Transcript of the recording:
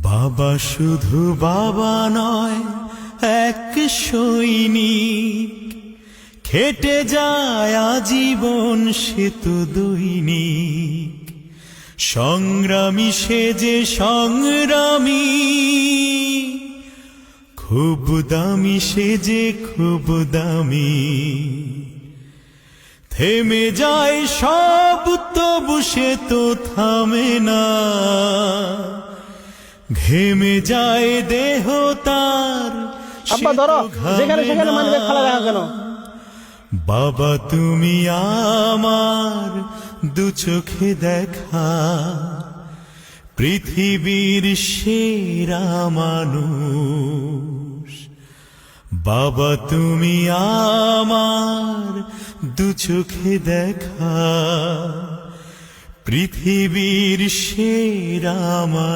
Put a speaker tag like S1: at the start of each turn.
S1: বাবা শুধু বাবা নয়, এক সৈনিক, খেটে যায় আজীবন সে তো দৈনিক। সংগ্রামী সে যে সংগ্রামী, খুব দামি সে যে খুব দামি। থেমে যায় সব তবু সে তো থামে না, ঘেমে যায় দেহ তার।
S2: আব্বা ধরো, যেখানে সেখানে মানুষের খেলা দেখা কেন?
S1: বাবা তুমি আমার দু চোখে দেখা, পৃথিবীর সেরা মানুষ। বাবা তুমি আমার দু চোখে দেখা, পৃথিবীর সেরা মানুষ।